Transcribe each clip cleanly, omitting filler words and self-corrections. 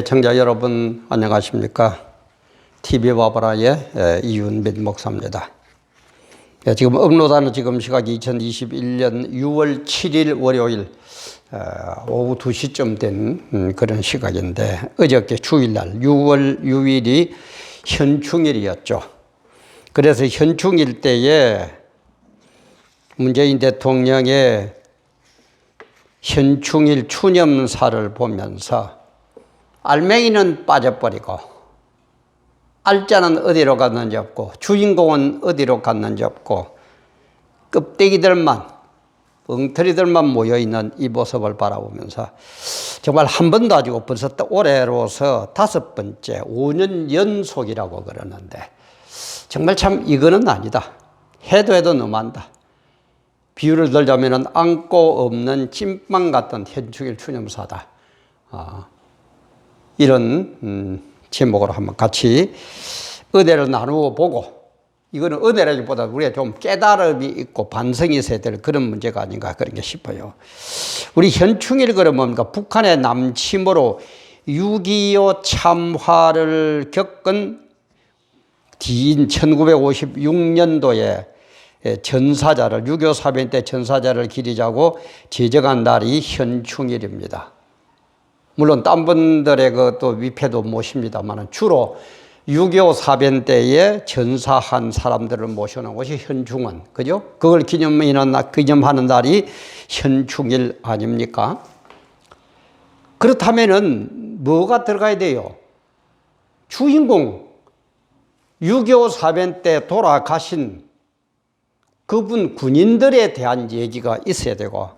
청자 여러분 안녕하십니까? TV 바바라의 이윤민 목사입니다. 지금 업로드하는 지금 시각이 2021년 6월 7일 월요일 오후 2시쯤 된 그런 시각인데, 어저께 주일날 6월 6일이 현충일이었죠. 그래서 현충일 때에 문재인 대통령의 현충일 추념사를 보면서 알맹이는 빠져버리고 알자는 어디로 갔는지 없고 주인공은 어디로 갔는지 없고 껍데기들만, 엉터리들만 모여있는 이 모습을 바라보면서 정말 한 번도 아니고 벌써 올해로서 5번째 5년 연속이라고 그러는데, 정말 참 이거는 아니다. 해도 너무한다. 비유를 들자면 안고 없는 찐빵 같은 현충일 추념사다. 이런 제목으로 한번 같이 은혜를 나누어 보고, 이거는 은혜라기보다 우리가 좀 깨달음이 있고 반성이 있어야 될 그런 문제가 아닌가 그런 게 싶어요. 우리 현충일 그러면 뭡니까? 북한의 남침으로 6.25 참화를 겪은 뒤인 1956년도에 전사자를, 6.25 사변 때 전사자를 기리자고 제정한 날이 현충일입니다. 물론 딴 분들의 또 위패도 모십니다만 주로 6.25 사변 때에 전사한 사람들을 모셔놓은 곳이 현충원, 그죠? 그걸 기념하는 날이 현충일 아닙니까? 그렇다면은 뭐가 들어가야 돼요? 주인공, 6.25 사변 때 돌아가신 그분 군인들에 대한 얘기가 있어야 되고,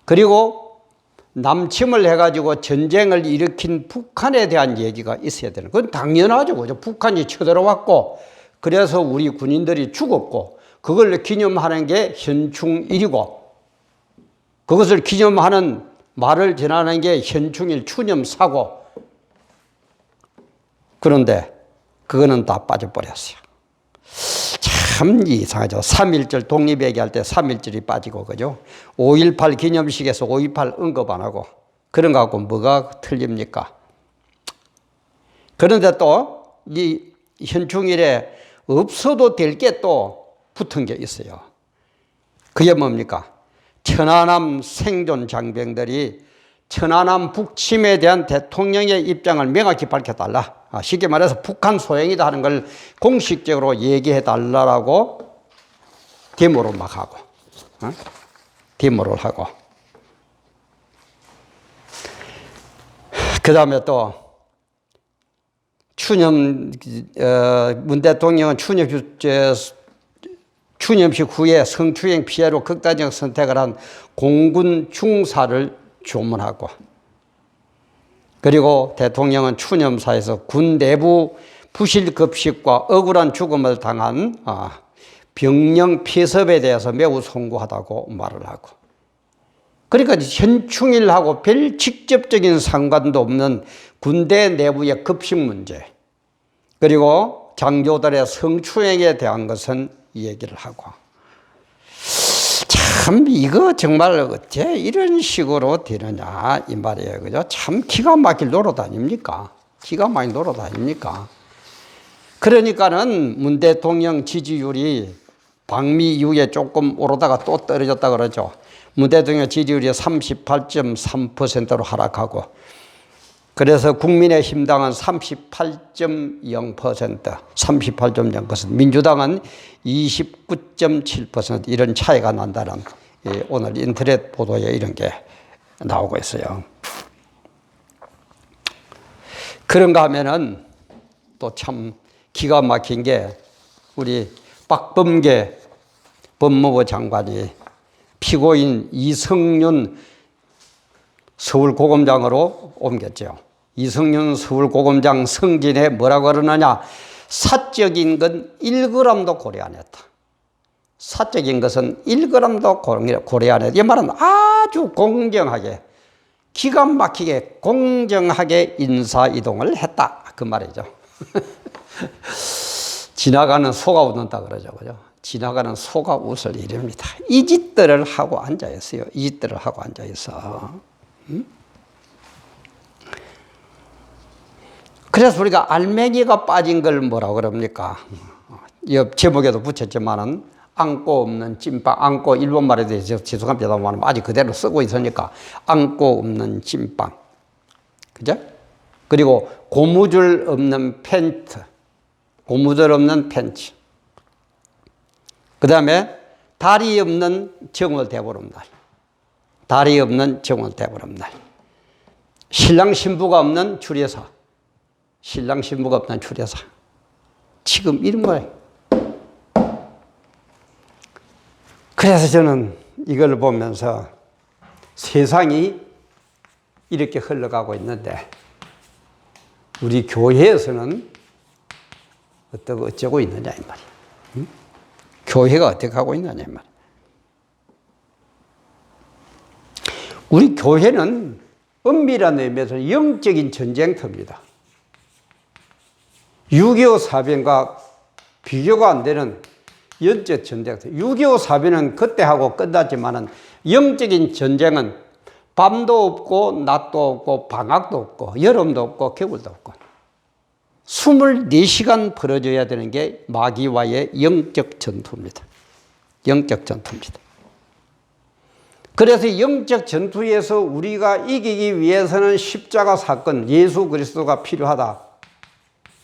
그리고 남침을 해가지고 전쟁을 일으킨 북한에 대한 얘기가 있어야 되는, 그건 당연하죠. 그죠? 북한이 쳐들어왔고, 그래서 우리 군인들이 죽었고, 그걸 기념하는 게 현충일이고, 그것을 기념하는 말을 전하는 게 현충일 추념사고, 그런데 그거는 다 빠져버렸어요. 참 이상하죠. 3.1절 독립얘기할 때 3.1절이 빠지고, 그죠? 5.18 기념식에서 5.18 언급 안 하고, 그런 거 갖고 뭐가 틀립니까? 그런데 또 이 현충일에 없어도 될 게 또 붙은 게 있어요. 그게 뭡니까? 천안함 생존 장병들이 천안함 북침에 대한 대통령의 입장을 명확히 밝혀달라. 쉽게 말해서 북한 소행이다 하는 걸 공식적으로 얘기해달라고 데모를 막 하고, 데모를 하고. 그 다음에 또 문 대통령은 추념식 후에 성추행 피해로 극단적 선택을 한 공군 중사를 조문하고, 그리고 대통령은 추념사에서 군 내부 부실급식과 억울한 죽음을 당한 병령 폐섭에 대해서 매우 송구하다고 말을 하고, 그러니까 현충일하고 별 직접적인 상관도 없는 군대 내부의 급식 문제, 그리고 장교들의 성추행에 대한 것은 얘기를 하고, 참 이거 정말 어째 이런 식으로 되느냐 이 말이에요. 그죠? 참 기가 막힐 노릇 아닙니까? 기가 막힐 노릇 아닙니까? 그러니까는 문 대통령 지지율이 방미 이후에 조금 오르다가 또 떨어졌다 그러죠. 문 대통령 지지율이 38.3%로 하락하고, 그래서 국민의힘당은 38.0%, 38.0%, 민주당은 29.7% 이런 차이가 난다는 오늘 인터넷 보도에 이런 게 나오고 있어요. 그런가 하면은 또 참 기가 막힌 게 우리 박범계 법무부 장관이 피고인 이성윤 서울고검장으로 옮겼죠. 이성윤 서울고검장 승진에 뭐라고 그러느냐? 사적인 건 1g도 고려 안 했다. 사적인 것은 1g도 고려 안 했다. 이 말은 아주 공정하게, 기가 막히게 공정하게 인사이동을 했다. 그 말이죠. 지나가는 소가 웃는다 그러죠. 그죠? 지나가는 소가 웃을 일입니다. 이 짓들을 하고 앉아있어요. 이 짓들을 하고 앉아있어. 그래서 우리가 알맹이가 빠진 걸 뭐라고 그럽니까? 옆 제목에도 붙였지만은 안고 없는 찐빵, 안고 일본 말에 대해서 죄송합니다만 아직 그대로 쓰고 있으니까 안고 없는 찐빵. 그죠? 그리고 고무줄 없는 팬트, 고무줄 없는 팬츠. 그 다음에 다리 없는 정월 대보름날. 다리 없는 정월 대보름날. 신랑 신부가 없는 주례사. 신랑 신부가 없는 주례사. 지금 이런 거예요. 그래서 저는 이걸 보면서 세상이 이렇게 흘러가고 있는데 우리 교회에서는 어쩌고 있느냐 이 말이야. 응? 교회가 어떻게 하고 있느냐 이 말이야. 우리 교회는 엄밀한 의미에서 영적인 전쟁터입니다. 6.25 사변과 비교가 안 되는 영적 전쟁터. 6.25 사변은 그때 하고 끝났지만은 영적인 전쟁은 밤도 없고 낮도 없고 방학도 없고 여름도 없고 겨울도 없고 24시간 벌어져야 되는 게 마귀와의 영적 전투입니다. 영적 전투입니다. 그래서 영적 전투에서 우리가 이기기 위해서는 십자가 사건, 예수 그리스도가 필요하다.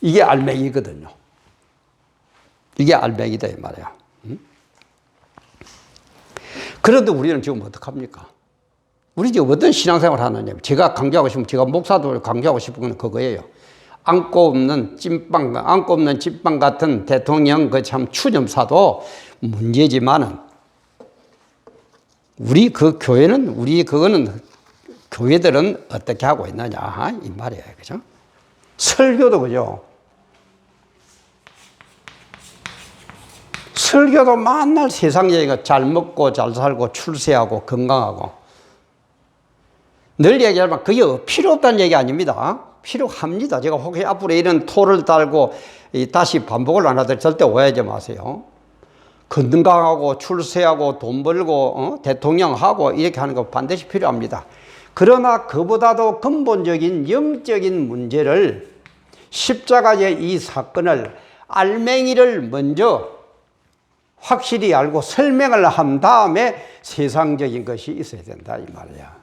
이게 알맹이거든요. 이게 알맹이다 이 말이야. 그런데 우리는 지금 어떡합니까? 우리 지금 어떤 신앙생활을 하느냐. 제가 강조하고 싶은, 제가 목사도 강조하고 싶은 건 그거예요. 안고 없는 찐빵 같은 대통령 그 참 추념사도 문제지만은 우리 그 교회는, 그거는 교회들은 어떻게 하고 있느냐 이 말이에요. 그죠? 설교도 그죠? 설교도 만날 세상 얘기가 잘 먹고 잘 살고 출세하고 건강하고 늘 얘기하지만 그게 필요 없다는 얘기 아닙니다. 필요합니다. 제가 혹시 앞으로 이런 토를 달고 다시 반복을 안 하더라도 절대 오해하지 마세요. 건강하고 출세하고 돈 벌고 대통령하고 이렇게 하는 거 반드시 필요합니다. 그러나 그보다도 근본적인 영적인 문제를 십자가의 이 사건을 알맹이를 먼저 확실히 알고 설명을 한 다음에 세상적인 것이 있어야 된다 이 말이야.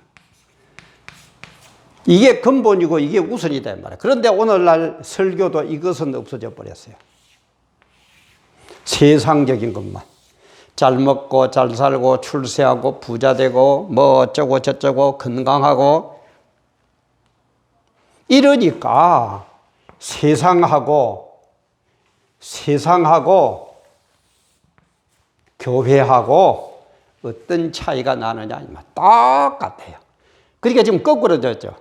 이게 근본이고 이게 우선이다 이 말이야. 그런데 오늘날 설교도 이것은 없어져 버렸어요. 세상적인 것만. 잘 먹고 잘 살고 출세하고 부자 되고 뭐 어쩌고 저쩌고 건강하고 이러니까 세상하고 교회하고 어떤 차이가 나느냐 이 말. 똑같아요. 그러니까 지금 거꾸로 졌죠.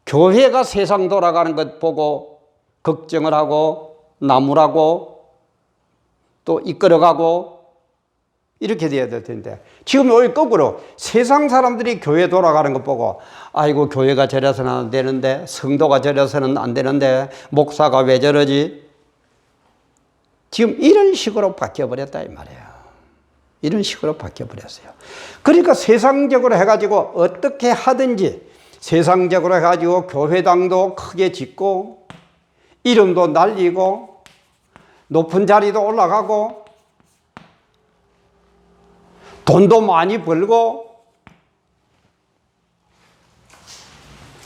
교회가 세상 돌아가는 것 보고 걱정을 하고 나무라고 또 이끌어가고 이렇게 돼야 될 텐데 지금 오히려 거꾸로 세상 사람들이 교회 돌아가는 것 보고 아이고 교회가 저래서는 안 되는데 성도가 저래서는 안 되는데 목사가 왜 저러지? 지금 이런 식으로 바뀌어버렸다 이 말이에요. 이런 식으로 바뀌어버렸어요. 그러니까 세상적으로 해가지고 어떻게 하든지 세상적으로 해가지고 교회당도 크게 짓고 이름도 날리고 높은 자리도 올라가고 돈도 많이 벌고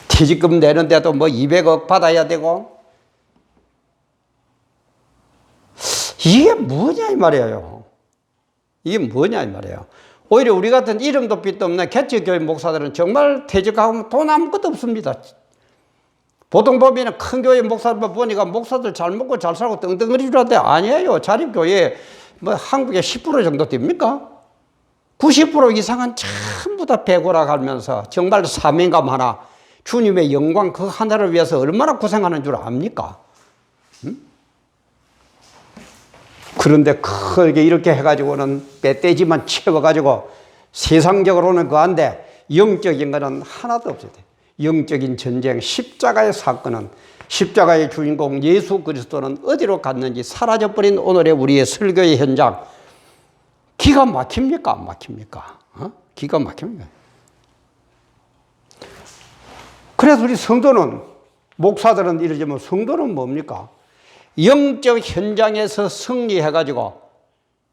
퇴직금 내는데도 뭐 200억 받아야 되고 이게 뭐냐 이 말이에요. 이게 뭐냐 이 말이에요. 오히려 우리 같은 이름도 빛도 없는 개척교회 목사들은 정말 퇴직하면 돈 아무것도 없습니다. 보통 보면 큰 교회 목사들 보니까 목사들 잘 먹고 잘 살고 떵떵거리는데 아니에요. 자립교회 뭐 한국에 10% 정도 됩니까? 90% 이상은 전부 다 배고라 가면서 정말 사명감 하나 주님의 영광 그 하나를 위해서 얼마나 고생하는 줄 압니까? 응? 그런데 크게 이렇게 해가지고는 멧돼지만 채워가지고 세상적으로는 그한데 영적인 거는 하나도 없어요. 영적인 전쟁, 십자가의 사건은 십자가의 주인공 예수 그리스도는 어디로 갔는지 사라져버린 오늘의 우리의 설교의 현장 기가 막힙니까? 안 막힙니까? 기가 막힙니까? 그래서 우리 성도는 목사들은 이러지만 성도는 뭡니까? 영적 현장에서 승리해가지고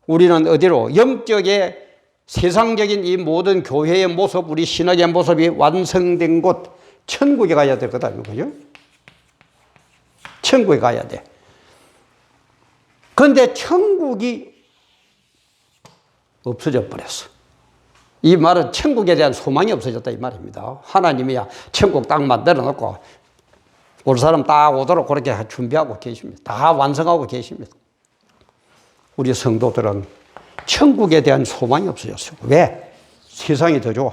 우리는 어디로? 영적의 세상적인 이 모든 교회의 모습, 우리 신학의 모습이 완성된 곳, 천국에 가야 될 거다. 그죠? 천국에 가야 돼. 그런데 천국이 없어져 버렸어. 이 말은 천국에 대한 소망이 없어졌다 이 말입니다. 하나님이야 천국 딱 만들어 놓고 올 사람 딱 오도록 그렇게 준비하고 계십니다. 다 완성하고 계십니다. 우리 성도들은 천국에 대한 소망이 없어졌어요. 왜? 세상이 더 좋아.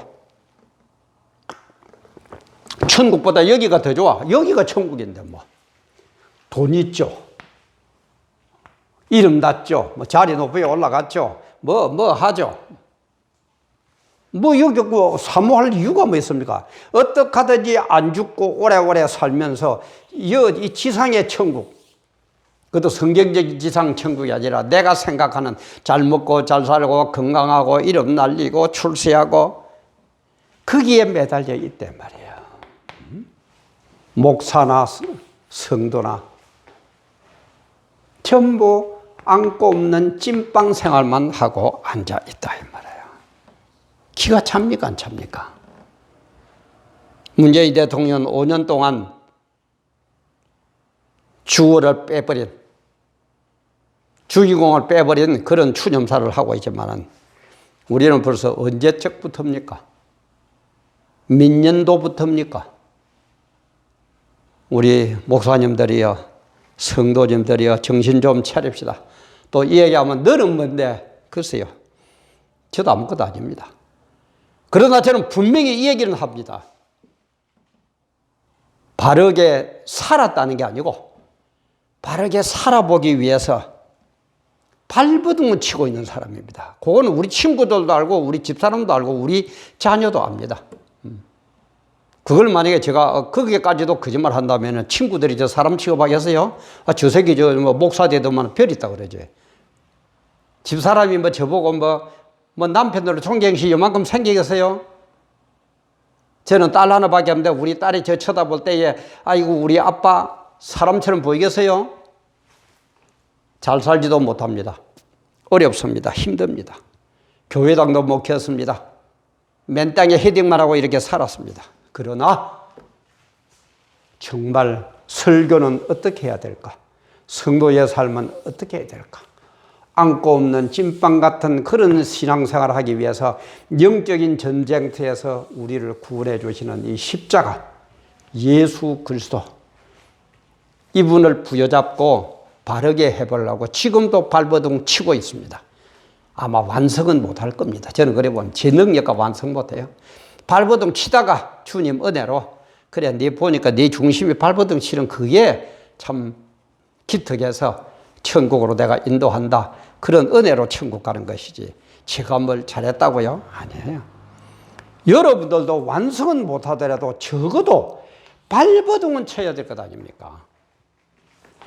천국보다 여기가 더 좋아. 여기가 천국인데 뭐. 돈 있죠. 이름 났죠. 뭐 자리 높이 올라갔죠. 뭐 하죠. 뭐 여기 사모할 이유가 뭐 있습니까? 어떻게 하든지 안 죽고 오래오래 살면서 이 지상의 천국, 그것도 성경적인 지상 천국이 아니라 내가 생각하는 잘 먹고 잘 살고 건강하고 이름 날리고 출세하고 거기에 매달려 있단 말이에요. 목사나 성도나 전부 안고 없는 찐빵 생활만 하고 앉아 있다 이 말이에요. 기가 찹니까 안 찹니까? 문재인 대통령 5년 동안 주어를 빼버린, 주인공을 빼버린 그런 추념사를 하고 있지만 우리는 벌써 언제적부터입니까? 몇 년도부터입니까? 우리 목사님들이요, 성도님들이요, 정신 좀 차립시다. 또 이 얘기하면 너는 뭔데? 글쎄요, 저도 아무것도 아닙니다. 그러나 저는 분명히 이 얘기는 합니다. 바르게 살았다는 게 아니고 바르게 살아보기 위해서 발버둥을 치고 있는 사람입니다. 그거는 우리 친구들도 알고 우리 집사람도 알고 우리 자녀도 압니다. 그걸 만약에 제가 거기까지도 거짓말 한다면 친구들이 저 사람 취급하겠어요? 저 새끼 뭐 목사 되더만 별 있다 그러죠. 집사람이 뭐 저보고 뭐 남편으로 존경시 요만큼 생기겠어요? 저는 딸 하나밖에 없는데 우리 딸이 저 쳐다볼 때에 아이고 우리 아빠 사람처럼 보이겠어요? 잘 살지도 못합니다. 어렵습니다. 힘듭니다. 교회당도 못 켰습니다. 맨 땅에 헤딩만 하고 이렇게 살았습니다. 그러나 정말 설교는 어떻게 해야 될까? 성도의 삶은 어떻게 해야 될까? 안고 없는 찐빵 같은 그런 신앙생활을 하기 위해서 영적인 전쟁터에서 우리를 구원해 주시는 이 십자가, 예수 그리스도, 이분을 부여잡고 바르게 해보려고 지금도 발버둥 치고 있습니다. 아마 완성은 못할 겁니다. 저는 그래 보면 제 능력과 완성 못해요. 발버둥 치다가 주님 은혜로 그래 네 보니까 네 중심이 발버둥 치는 그게 참 기특해서 천국으로 내가 인도한다. 그런 은혜로 천국 가는 것이지 제가 뭘 잘했다고요? 아니에요. 여러분들도 완성은 못하더라도 적어도 발버둥은 쳐야 될 것 아닙니까?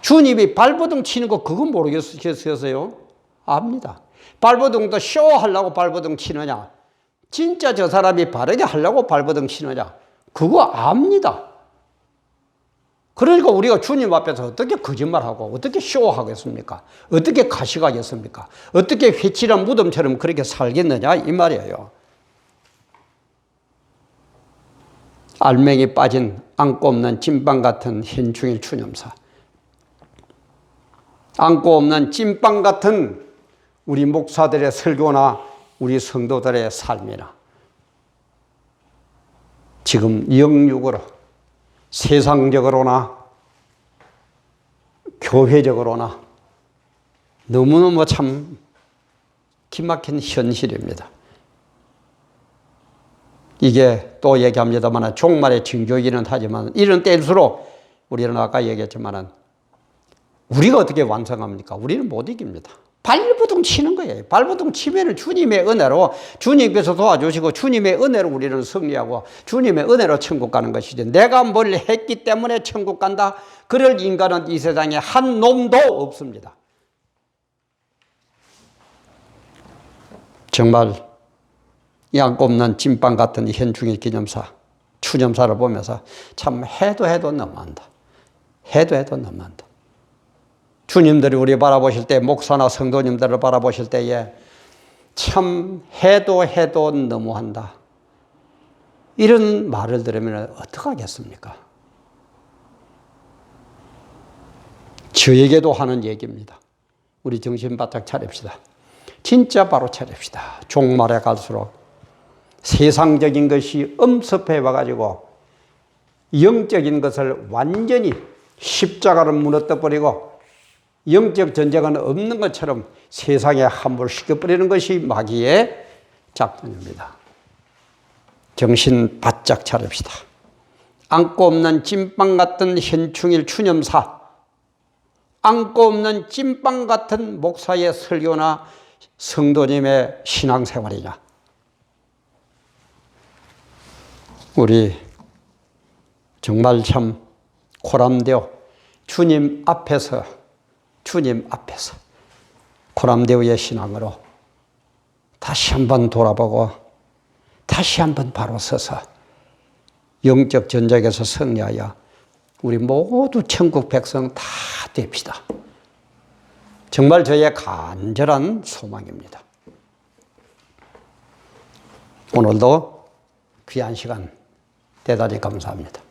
주님이 발버둥 치는 거 그건 모르겠어요? 압니다. 발버둥도 쇼하려고 발버둥 치느냐? 진짜 저 사람이 바르게 하려고 발버둥 치느냐? 그거 압니다. 그러니까 우리가 주님 앞에서 어떻게 거짓말하고 어떻게 쇼하겠습니까? 어떻게 가식하겠습니까? 어떻게 회칠한 무덤처럼 그렇게 살겠느냐 이 말이에요. 알맹이 빠진 안고 없는 찐빵 같은 현충일 추념사, 안고 없는 찐빵 같은 우리 목사들의 설교나 우리 성도들의 삶이나 지금 영육으로 세상적으로나 교회적으로나 너무너무 참 기막힌 현실입니다. 이게 또 얘기합니다만 종말의 징조이기는 하지만 이런 때일수록 우리는 아까 얘기했지만 우리가 어떻게 완성합니까? 우리는 못 이깁니다. 발버둥 치는 거예요. 발버둥 치면 주님의 은혜로 주님께서 도와주시고 주님의 은혜로 우리를 승리하고 주님의 은혜로 천국 가는 것이지 내가 뭘 했기 때문에 천국 간다? 그럴 인간은 이 세상에 한 놈도 없습니다. 정말 양고 없는 찐빵 같은 현충일 기념사, 추념사를 보면서 참 해도 너무한다. 해도 너무한다. 주님들이 우리 바라보실 때, 목사나 성도님들을 바라보실 때에 참 해도 너무한다. 이런 말을 들으면 어떡하겠습니까? 저에게도 하는 얘기입니다. 우리 정신 바짝 차립시다. 진짜 바로 차립시다. 종말에 갈수록 세상적인 것이 엄습해 와가지고 영적인 것을 완전히 십자가를 무너뜨려버리고 영적 전쟁은 없는 것처럼 세상에 함몰시켜버리는 것이 마귀의 작전입니다. 정신 바짝 차립시다. 안고 없는 찐빵 같은 현충일 추념사, 안고 없는 찐빵 같은 목사의 설교나 성도님의 신앙생활이냐. 우리 정말 참 코람데오 주님 앞에서 코람데오의 신앙으로 다시 한번 돌아보고 다시 한번 바로 서서 영적 전쟁에서 승리하여 우리 모두 천국 백성 다 됩시다. 정말 저의 간절한 소망입니다. 오늘도 귀한 시간 대단히 감사합니다.